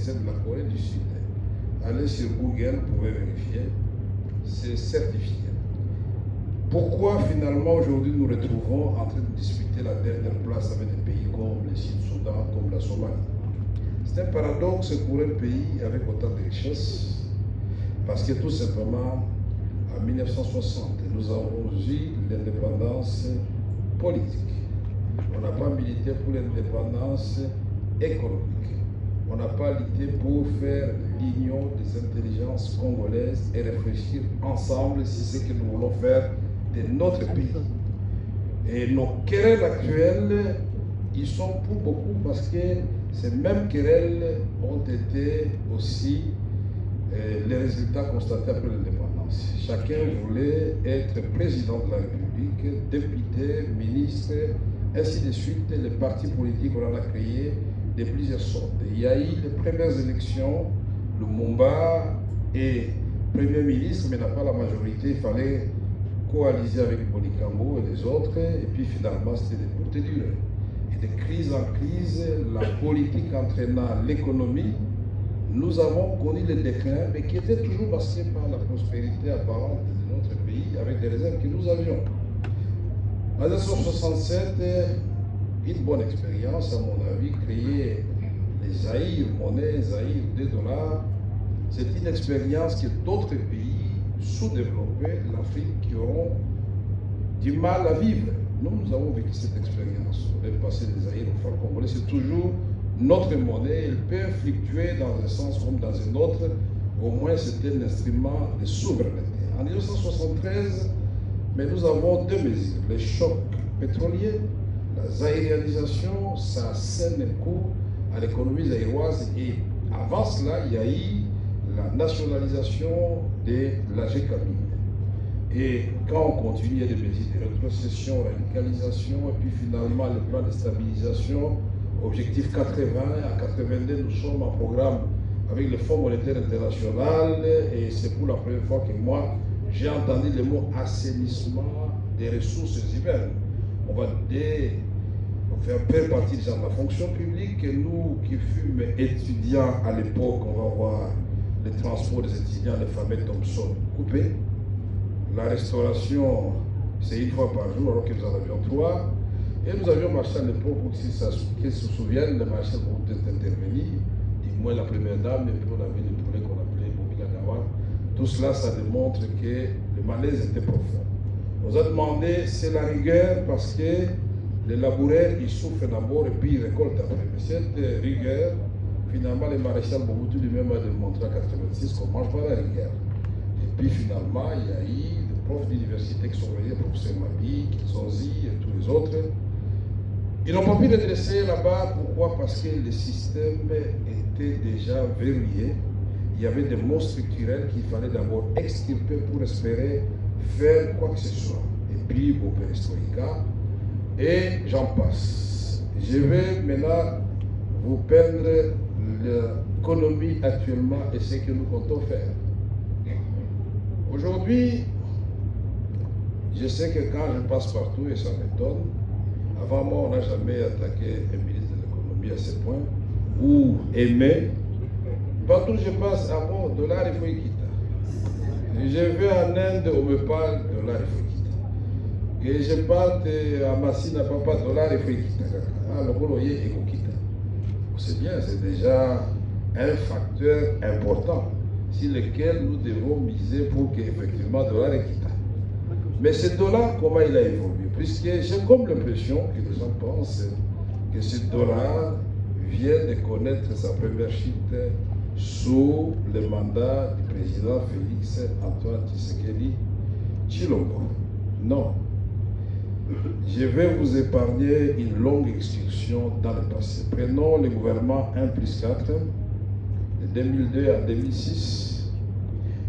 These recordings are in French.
c'est de la Corée du Sud. Allez sur Google, vous pouvez vérifier, c'est certifié. Pourquoi finalement aujourd'hui nous retrouvons en train de disputer la dernière place avec des pays comme le Sud-Soudan, comme la Somalie? C'est un paradoxe pour un pays avec autant de richesses, parce que tout simplement, en 1960, nous avons eu l'indépendance politique. On n'a pas milité pour l'indépendance économique. On n'a pas lutté pour faire l'union des intelligences congolaises et réfléchir ensemble si c'est ce que nous voulons faire de notre pays. Et nos querelles actuelles, ils sont pour beaucoup parce que ces mêmes querelles ont été aussi les résultats constatés après l'indépendance. Chacun voulait être président de la République, député, ministre, ainsi de suite. Les partis politiques, on en a créé de plusieurs sortes. Il y a eu les premières élections, Lumumba est Premier ministre, mais n'a pas la majorité. Il fallait coaliser avec Bonikambo et les autres, et puis finalement c'était des courtes durées. Et de crise en crise, la politique entraînant l'économie, nous avons connu le déclin, mais qui était toujours masqué par la prospérité apparente de notre pays, avec des réserves que nous avions. En 1967, une bonne expérience, à mon avis, créer les Zaïre, monnaie, Zaïre, $2. C'est une expérience que d'autres pays sous-développés, l'Afrique, qui auront du mal à vivre. Nous avons vécu cette expérience. On est passé des Zaïre au franc congolais, c'est toujours notre monnaie. Elle peut fluctuer dans un sens comme dans un autre. Au moins, c'était un instrument de souveraineté. En 1973, mais nous avons deux mesures. Le choc pétrolier, la zaïrianisation, ça scène un coup à l'économie zaïroise. Et avant cela, il y a eu la nationalisation de la GKMI. Et quand on continue, il y a des mesures de rétrocession, radicalisation, et puis finalement le plan de stabilisation, objectif 80, à 82, nous sommes en programme avec le Fonds monétaire international, et c'est pour la première fois que moi, j'ai entendu le mot assainissement des ressources humaines. On fait un peu partie de la fonction publique, et nous qui fûmes étudiants à l'époque, on va voir le transport des étudiants, les fameux Thompson coupés. La restauration, c'est une fois par jour, alors que nous en avions 3. Et nous avions marché à l'époque, pour qu'ils se souviennent, le marché pour être intervenu, du moins la première dame, et puis on avait le poulet qu'on appelait Bobila Gawa. Tout cela, ça démontre que le malaise était profond. On nous a demandé, c'est la rigueur, parce que les laboureurs, ils souffrent d'abord et puis ils récoltent après. Mais cette rigueur, finalement, le maréchal Mobutu lui-même a démontré en 1986 qu'on ne mange pas la rigueur. Et puis finalement, il y a eu des profs d'université qui sont venus, le professeur Mabi, Kizonzi et tous les autres. Ils n'ont pas pu redresser là-bas. Pourquoi? Parce que le système était déjà verrouillé. Il y avait des mots structurels qu'il fallait d'abord extirper pour espérer faire quoi que ce soit. Et puis, au perestroïka, et j'en passe. Je vais maintenant vous peindre l'économie actuellement et ce que nous comptons faire. Aujourd'hui, je sais que quand je passe partout, et ça m'étonne, avant moi, on n'a jamais attaqué un ministre de l'économie à ce point, ou aimé. Partout où je passe, ah bon, dollar, il faut y quitter. Je vais en Inde, on me parle, dollar, il faut y quitter. Et je parte à Massina, papa, dollar, il faut y quitter. Ah, le boulot, il faut quitter. C'est bien, c'est déjà un facteur important sur lequel nous devons miser pour qu'effectivement, dollar est quitté. Mais ce dollar, comment il a évolué? Puisque j'ai comme l'impression que les gens pensent que ce dollar vient de connaître sa première chute sous le mandat du président Félix Antoine Tshisekedi Tshilombo. Non. Je vais vous épargner une longue excursion dans le passé. Prenons le gouvernement 1+4, de 2002 à 2006.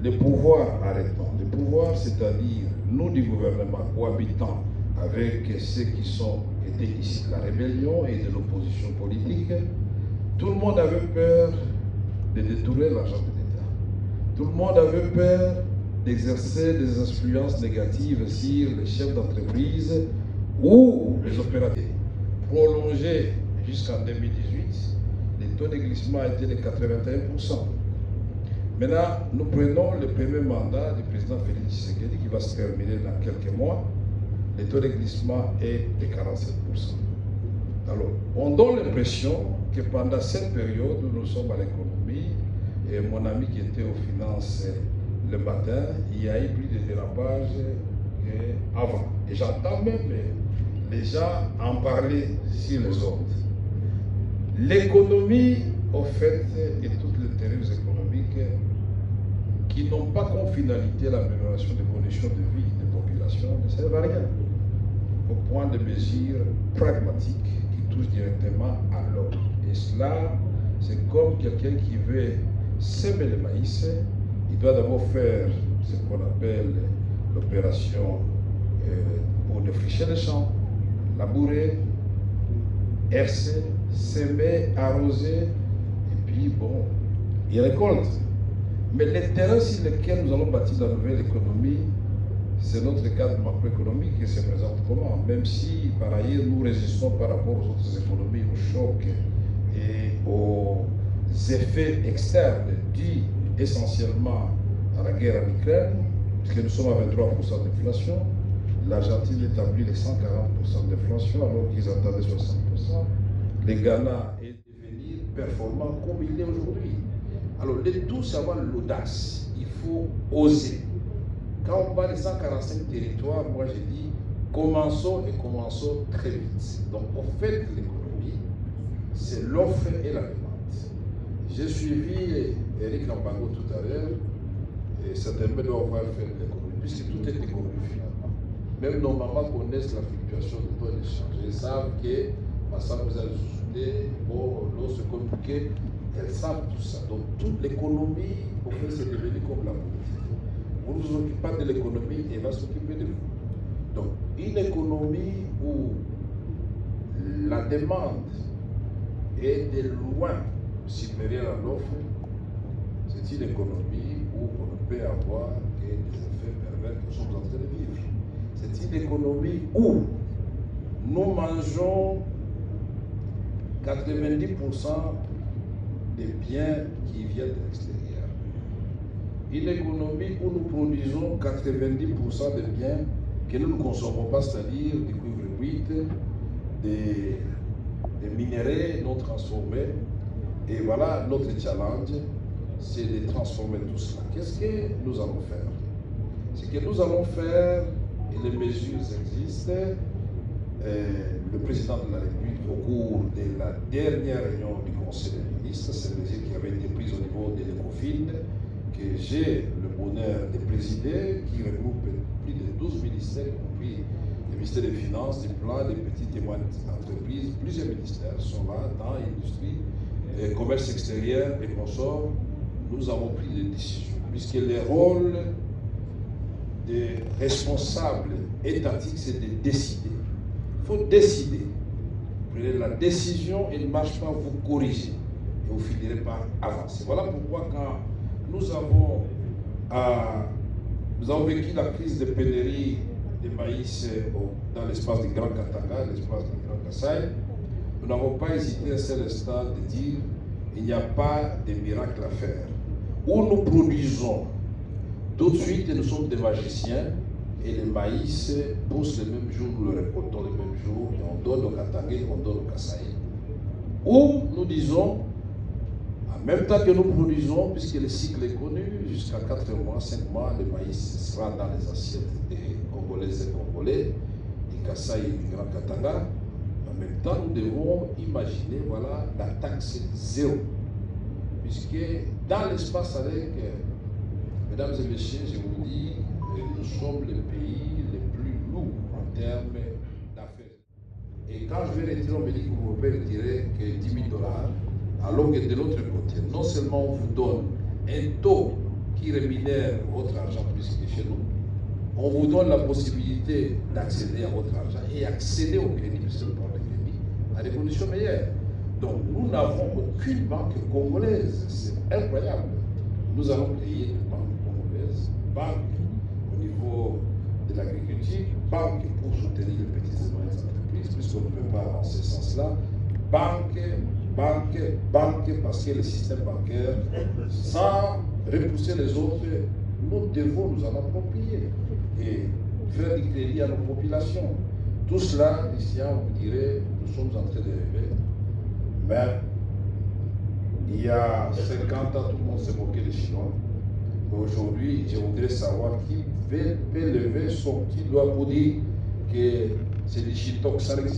Le pouvoir, arrêtons. Le pouvoir, c'est-à-dire nous du gouvernement cohabitant avec ceux qui étaient ici de la rébellion et de l'opposition politique, tout le monde avait peur de détourner l'argent de l'État. Tout le monde avait peur d'exercer des influences négatives sur les chefs d'entreprise ou les opérateurs. Prolongé jusqu'en 2018, les taux de glissement étaient de 81%. Maintenant, nous prenons le premier mandat du président Félix Tshisekedi qui va se terminer dans quelques mois. Le taux de glissement est de 47%. Alors, on donne l'impression que pendant cette période où nous sommes à l'économie, et mon ami qui était aux finances le matin, il y a eu plus de dérapage qu'avant. Et j'entends même les gens en parler sur les ondes. L'économie, au fait, et toutes les théories économiques qui n'ont pas comme finalité l'amélioration des conditions de vie des populations ne servent à rien. Il faut prendre des mesures pragmatiques qui touchent directement à l'homme. Et cela, c'est comme quelqu'un qui veut semer le maïs, il doit d'abord faire ce qu'on appelle l'opération pour défricher les champs, labourer, hercer, semer, arroser, et puis bon, il récolte. Mais les terrains sur lesquels nous allons bâtir la nouvelle économie, c'est notre cadre macroéconomique qui se présente comment. Même si par ailleurs nous résistons par rapport aux autres économies, aux chocs et aux effets externes dus essentiellement à la guerre en Ukraine, puisque nous sommes à 23% d'inflation. L'Argentine établit les 140% d'inflation alors qu'ils attendaient 60%. Le Ghana est devenu performant comme il est aujourd'hui. Alors, le tout, c'est avoir l'audace. Il faut oser. Quand on parle de 145 territoires, moi j'ai dit, commençons et commençons très vite. Donc, au fait, l'économie, c'est l'offre et la demande. J'ai suivi Eric Lambango tout à l'heure, et certainement doit avoir fait de l'économie, puisque tout est économie finalement. Même nos mamans connaissent la fluctuation de taux d'échange. Elles savent que, ça vous allez souder, bon, l'eau se compliquer, elles savent tout ça. Donc toute l'économie, au fait, c'est devenu comme la politique. Vous ne vous occupez pas de l'économie, elle va s'occuper de vous. Donc une économie où la demande est de loin supérieure à l'offre, c'est une économie où on ne peut avoir que des effets pervers que nous sommes en train de vivre. C'est une économie où nous mangeons 90% des biens qui viennent de l'extérieur. Une économie où nous produisons 90% des biens que nous ne consommons pas, c'est-à-dire du cuivre brut, des minéraux non transformés. Et voilà, notre challenge, c'est de transformer tout cela. Qu'est-ce que nous allons faire? Ce que nous allons faire, et les mesures existent, le président de la République, au cours de la dernière réunion du Conseil des ministres, c'est une mesure qui avait été prise au niveau de l'ECOFIN, que j'ai le bonheur de présider, qui regroupe plus de 12 ministères, y compris le ministère des Finances, du Plan, des petites et moyennes entreprises. Plusieurs ministères sont là dans l'industrie, commerce extérieur et consorts. Nous avons pris des décisions, puisque le rôle des responsables étatiques, c'est de décider. Il faut décider. Prenez la décision, elle ne marche pas, vous corrigez. Et vous finirez par avancer. Voilà pourquoi quand nous avons vécu la crise de pénurie de maïs dans l'espace du Grand Katanga, l'espace du Grand Kasaï, nous n'avons pas hésité à un seul instant de dire il n'y a pas de miracle à faire. Où nous produisons tout de suite, nous sommes des magiciens et le maïs pousse le même jour, nous le récoltons le même jour et on donne au Katanga, on donne au Kasaï. Ou nous disons, en même temps que nous produisons, puisque le cycle est connu, jusqu'à 4 mois, 5 mois, le maïs sera dans les assiettes des Congolaises et Congolais, du Kasaï et du Grand Katanga. En même temps, nous devons imaginer, voilà, la taxe zéro. Puisque dans l'espace avec, mesdames et messieurs, je vous dis, nous sommes le pays le plus lourd en termes d'affaires. Et quand je vais retirer, on me dit que vous ne pouvez retirer que 10 000 $, alors que de l'autre côté, non seulement on vous donne un taux qui rémunère votre argent plus que chez nous, on vous donne la possibilité d'accéder à votre argent et accéder au crédit, puisque le prendre le crédit, à des conditions meilleures. Donc nous n'avons aucune banque congolaise, c'est incroyable. Nous allons créer une banque congolaise, banque au niveau de l'agriculture, banque pour soutenir les petites et moyennes entreprises, puisqu'on ne peut pas avancer sans cela. banque, parce que le système bancaire, sans repousser les autres, nous devons nous en approprier et faire du crédit à nos populations. Tout cela, ici, on vous dirait, nous sommes en train de rêver, mais il y a 50 ans, tout le monde s'est moqué des Chinois. Mais aujourd'hui, je voudrais savoir qui peut lever son petit doigt pour dire que c'est des Chinois que ça existe.